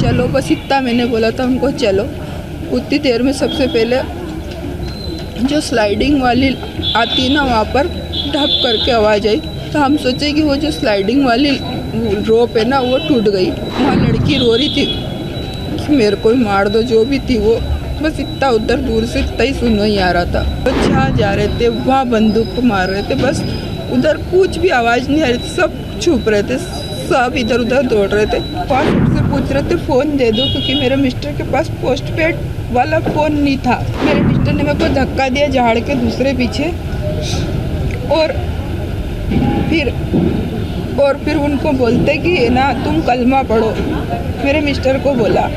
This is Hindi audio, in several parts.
चलो, बस इतना मैंने बोला था उनको, चलो। उतनी देर में सबसे पहले जो स्लाइडिंग वाली आती है ना, वहाँ पर ढप करके आवाज़ आई। तो हम सोचे कि वो जो स्लाइडिंग वाली रोप है ना, वो टूट गई। वहाँ लड़की रो रही थी कि मेरे को ही मार दो, जो भी थी वो। बस इतना उधर दूर से इतना ही सुनना ही आ रहा था। वो जहाँ जा रहे थे वहाँ बंदूक को मार रहे थे, बस उधर कुछ भी आवाज़ नहीं आ रही थी। सब छुप रहे थे, सब इधर उधर दौड़ रहे थे। पास से पूछ रहे थे फ़ोन दे दो, क्योंकि मेरे मिस्टर के पास पोस्ट पेड वाला फ़ोन नहीं था। मेरे मिस्टर ने मेरे को धक्का दिया झाड़ के दूसरे पीछे, और फिर उनको बोलते कि ना तुम कलमा पढ़ो, मेरे मिस्टर को बोला।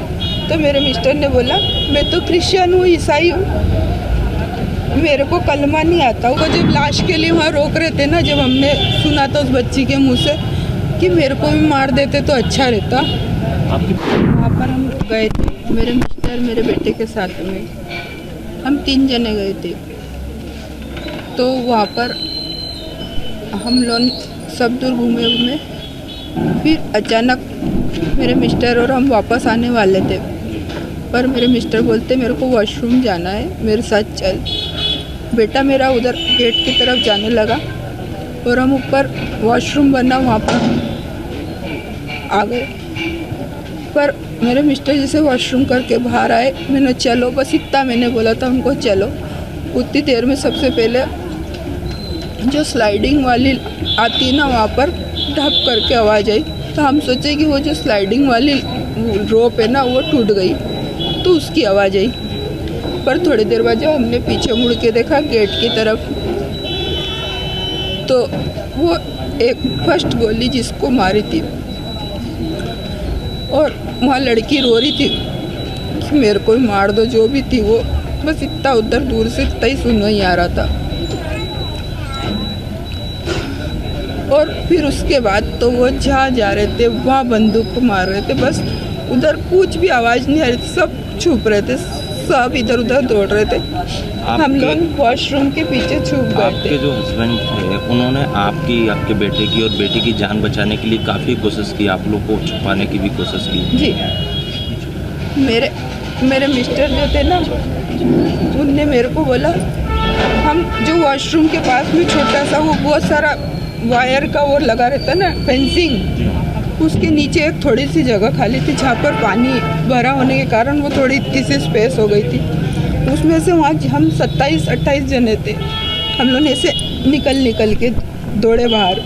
तो मेरे मिस्टर ने बोला मैं तो क्रिश्चियन हूँ, ईसाई हूँ, मेरे को कलमा नहीं आता। वो जब लाश के लिए वहाँ रोक रहे थे ना, जब हमने सुना था उस बच्ची के मुँह से कि मेरे को भी मार देते तो अच्छा रहता। वहाँ पर हम गए थे, मेरे मिस्टर मेरे बेटे के साथ में, हम 3 जने गए थे। तो वहाँ पर हम लोग सब दूर घूमे, फिर अचानक मेरे मिस्टर और हम वापस आने वाले थे, पर मेरे मिस्टर बोलते मेरे को वॉशरूम जाना है, मेरे साथ चल। बेटा मेरा उधर गेट की तरफ जाने लगा, और हम ऊपर वॉशरूम बना वहाँ पर आ गए। पर मेरे मिस्टर जैसे वॉशरूम करके बाहर आए, मैंने चलो, बस इतना मैंने बोला था उनको, चलो। उतनी देर में सबसे पहले जो स्लाइडिंग वाली आती है ना, वहाँ पर ढप करके आवाज़ आई। तो हम सोचे कि वो जो स्लाइडिंग वाली रोप है ना, वो टूट गई, तो उसकी आवाज़ आई। पर थोड़ी देर बाद जब हमने पीछे मुड़ के देखा गेट की तरफ, तो वो एक फर्स्ट गोली जिसको मारी थी, और वहाँ लड़की रो रही थी कि मेरे को ही मार दो, जो भी थी वो। बस इतना उधर दूर से इतना ही सुनना ही आ रहा था। और फिर उसके बाद तो वो जहाँ जा रहे थे वहाँ बंदूक को मार रहे थे, बस उधर कुछ भी आवाज़ नहीं आ रही थी। सब छुप रहे थे, सब इधर उधर दौड़ रहे थे। हम लोग वॉशरूम के पीछे छुप गए थे। आपके जो हस्बैंड थे, उन्होंने आपके बेटे की और बेटी की जान बचाने के लिए काफ़ी कोशिश की, आप लोग को छुपाने की भी कोशिश की। जी, मेरे मिस्टर जो थे ना, उनने मेरे को बोला, हम जो वॉशरूम के पास में छोटा सा वो बहुत सारा वायर का वो लगा रहता ना, फेंसिंग, उसके नीचे एक थोड़ी सी जगह खाली थी, जहाँ पर पानी भरा होने के कारण वो थोड़ी इतनी सी स्पेस हो गई थी। उसमें से वहाँ हम 27-28 जने थे। हम लोग ऐसे निकल के दौड़े बाहर,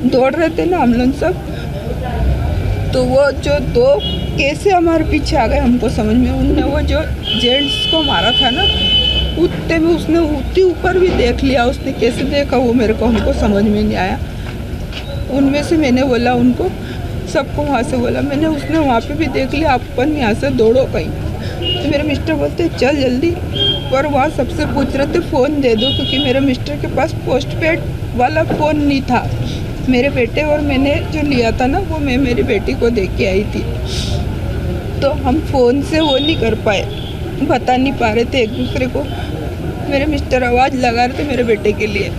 दौड़ रहे थे ना हम लोग सब। तो वो जो 2 कैसे हमारे पीछे आ गए हमको समझ में। उनने वो जो जेंट्स को मारा था ना, उतने में उसने उतनी ऊपर भी देख लिया। उसने कैसे देखा वो मेरे को हमको समझ में नहीं आया। उनमें से मैंने बोला उनको, सबको वहाँ से बोला मैंने, उसने वहाँ पे भी देख लिया, अपन यहाँ से दौड़ो कहीं। तो मेरे मिस्टर बोलते चल जल्दी, पर वहाँ सबसे पूछ रहे थे फ़ोन दे दो, क्योंकि मेरे मिस्टर के पास पोस्ट पेड वाला फ़ोन नहीं था। मेरे बेटे और मैंने जो लिया था ना, वो मैं मेरी बेटी को दे के आई थी। तो हम फ़ोन से वो नहीं कर पाए, बता नहीं पा रहे थे एक दूसरे को। मेरे मिस्टर आवाज़ लगा रहे थे मेरे बेटे के लिए,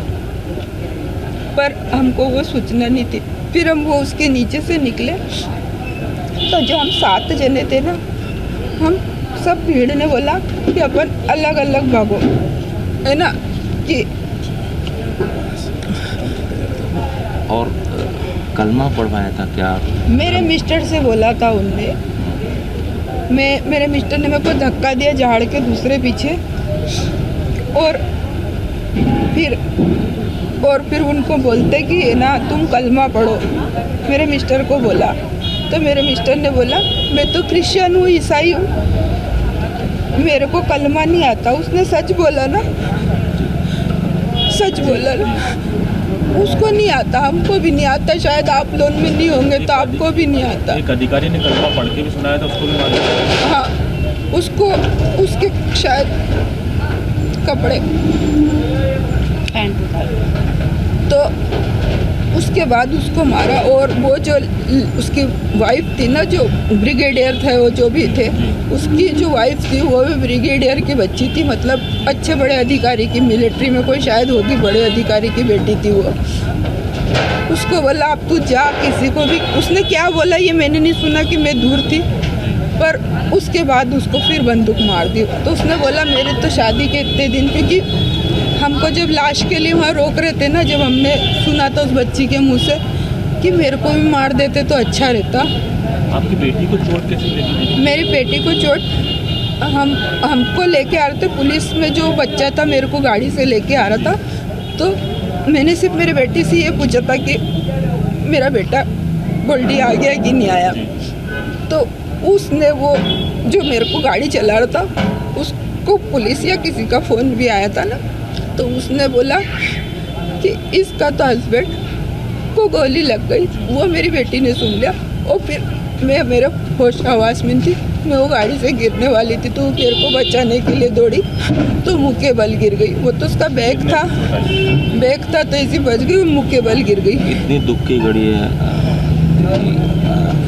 पर हमको वो सूचना नहीं थी। फिर हम वो उसके नीचे से निकले, तो जो हम 7 जने थे ना, हम सब भीड़ ने बोला कि अपन अलग अलग भागो, है ना कि। और कलमा पढ़वाया था क्या? मेरे मिस्टर से बोला था उनने। मेरे मिस्टर ने मेरे को धक्का दिया झाड़ के दूसरे पीछे, और फिर उनको बोलते कि ना तुम कलमा पढ़ो, मेरे मिस्टर को बोला। तो मेरे मिस्टर ने बोला मैं तो क्रिश्चियन हूँ, ईसाई हूँ, मेरे को कलमा नहीं आता। उसने सच बोला ना, सच बोला ना। उसको नहीं आता, हमको भी नहीं आता, शायद आप लोग में नहीं होंगे तो आपको भी नहीं आता। एक अधिकारी ने कलमा पढ़ के भी सुनाया था, उसको भी मार दिया। हाँ, उसको उसके शायद कपड़े तो उसके बाद उसको मारा। और वो जो उसकी वाइफ थी ना, जो ब्रिगेडियर थे, वो जो भी थे, उसकी जो वाइफ थी वो भी ब्रिगेडियर की बच्ची थी, मतलब अच्छे बड़े अधिकारी की, मिलिट्री में कोई शायद होगी, बड़े अधिकारी की बेटी थी वो। उसको बोला अब तू जा, किसी को भी, उसने क्या बोला ये मैंने नहीं सुना कि मैं दूर थी, पर उसके बाद उसको फिर बंदूक मार दी। तो उसने बोला मेरे तो शादी के इतने दिन, क्योंकि हमको जब लाश के लिए वहाँ रोक रहे थे ना, जब हमने सुना था उस बच्ची के मुंह से कि मेरे को भी मार देते तो अच्छा रहता। आपकी बेटी को चोट कैसे लगी? मेरी बेटी को चोट हमको लेके आ रहे थे, पुलिस में जो बच्चा था मेरे को गाड़ी से लेके आ रहा था, तो मैंने सिर्फ मेरी बेटी से ये पूछा था कि मेरा बेटा गोल्डी आ गया कि नहीं आया। तो उसने वो जो मेरे को गाड़ी चला रहा था उसको पुलिस या किसी का फ़ोन भी आया था ना, तो उसने बोला कि इसका तो हस्बैंड को गोली लग गई। वो मेरी बेटी ने सुन लिया और फिर मैं मेरे होश आवाज़ में थी, मैं वो गाड़ी से गिरने वाली थी, तो मेरे को बचाने के लिए दौड़ी तो मुँह के बल गिर गई। वो तो उसका बैग था तो ऐसी बच गई, मुँह के बल गिर गई। इतनी दुख की घड़ी है,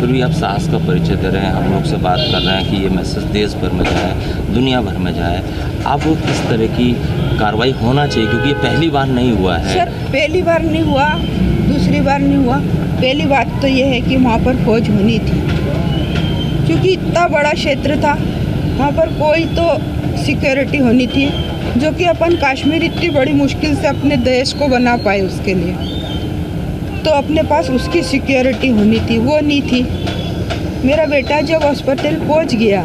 फिर भी आप सास का परिचय दे रहे हैं, हम लोग से बात कर रहे हैं कि ये मैसेज देश भर में जाए, दुनिया भर में जाए। अब किस तरह की कार्रवाई होना चाहिए, क्योंकि ये पहली बार नहीं हुआ है। सर पहली बार नहीं हुआ, दूसरी बार नहीं हुआ, पहली बात तो ये है कि वहाँ पर फौज होनी थी, क्योंकि इतना बड़ा क्षेत्र था, वहाँ पर कोई तो सिक्योरिटी होनी थी, जो कि अपन कश्मीर इतनी बड़ी मुश्किल से अपने देश को बना पाए, उसके लिए तो अपने पास उसकी सिक्योरिटी होनी थी, वो नहीं थी। मेरा बेटा जब हॉस्पिटल पहुंच गया,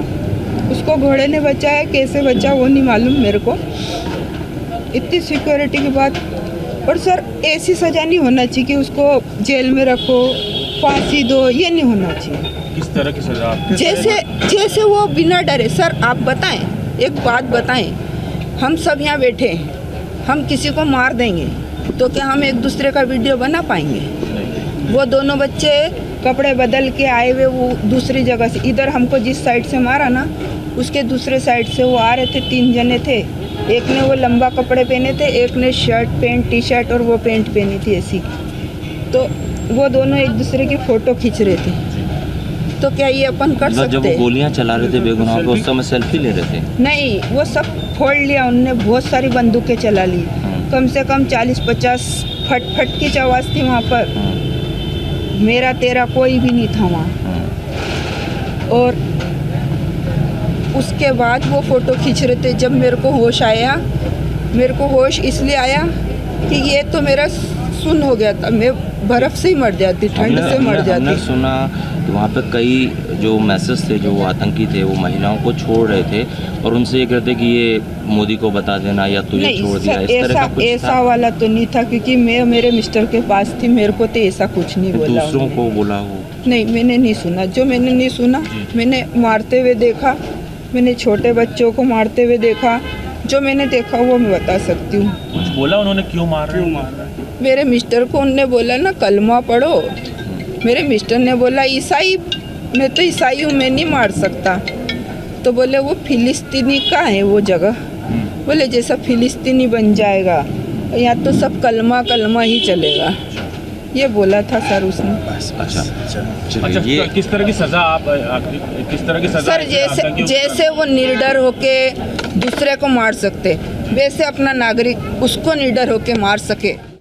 उसको घोड़े ने बचाया, कैसे बचा वो नहीं मालूम मेरे को, इतनी सिक्योरिटी के बाद। और सर ऐसी सज़ा नहीं होना चाहिए कि उसको जेल में रखो, फांसी दो, ये नहीं होना चाहिए। किस तरह की सजा? जैसे वो बिना डरे। सर आप बताएं, एक बात बताएं, हम सब यहाँ बैठे हैं, हम किसी को मार देंगे तो क्या हम एक दूसरे का वीडियो बना पाएंगे? वो दोनों बच्चे कपड़े बदल के आए हुए वो दूसरी जगह से, इधर हमको जिस साइड से मारा ना, उसके दूसरे साइड से वो आ रहे थे, 3 जने थे, एक ने वो लंबा कपड़े पहने थे, एक ने शर्ट पैंट टी शर्ट और वो पैंट पहनी थी ऐसी। तो वो दोनों एक दूसरे की फ़ोटो खींच रहे थे, तो क्या ये अपन कर सकते? जब वो गोलियां चला रहे थे बेगुनाह पे, उस समय सेल्फी ले रहे थे? नहीं, वो सब फोड़ लिया उनने, बहुत सारी बंदूकें चला ली, कम से कम 40-50 फट की आवाज़ थी वहाँ पर। मेरा तेरा कोई भी नहीं था वहाँ। और उसके बाद वो फ़ोटो खींच रहे थे। जब मेरे को होश आया, मेरे को होश इसलिए आया कि ये तो मेरा सुन्न हो गया था, मैं बर्फ़ से ही मर जाती, ठंड से मर जाती। हमने सुना तो वहाँ पे कई जो मैसेज थे, जो वो आतंकी थे, वो महिलाओं को छोड़ रहे थे और उनसे ये कहते कि ये मोदी को बता देना या तुझे छोड़ दिया, इस तरह का कुछ था? ऐसा वाला तो नहीं था, क्योंकि मैं मेरे मिस्टर के पास थी, मेरे को तो ऐसा कुछ नहीं बोला। दूसरों को बोला हो? नहीं, मैंने नहीं सुना। जो मैंने नहीं सुना, मैंने मारते हुए देखा, मैंने छोटे बच्चों को मारते हुए देखा, जो मैंने देखा वो मैं बता सकती हूँ। कुछ बोला उन्होंने? क्यों मार रहे हो? मेरे मिस्टर को उनने बोला ना कलमा पढ़ो, मेरे मिस्टर ने बोला ईसाई, मैं तो ईसाई हूँ, मैं नहीं मार सकता। तो बोले वो फिलिस्तीनी का है वो जगह, बोले जैसा फिलिस्तीनी बन जाएगा, यहाँ तो सब कलमा ही चलेगा, ये बोला था सर उसने। अच्छा, ये किस तरह की सजा आप किस तरह की सजा? सर जैसे वो निर्डर होके दूसरे को मार सकते, वैसे अपना नागरिक उसको निर्डर होके मार सके।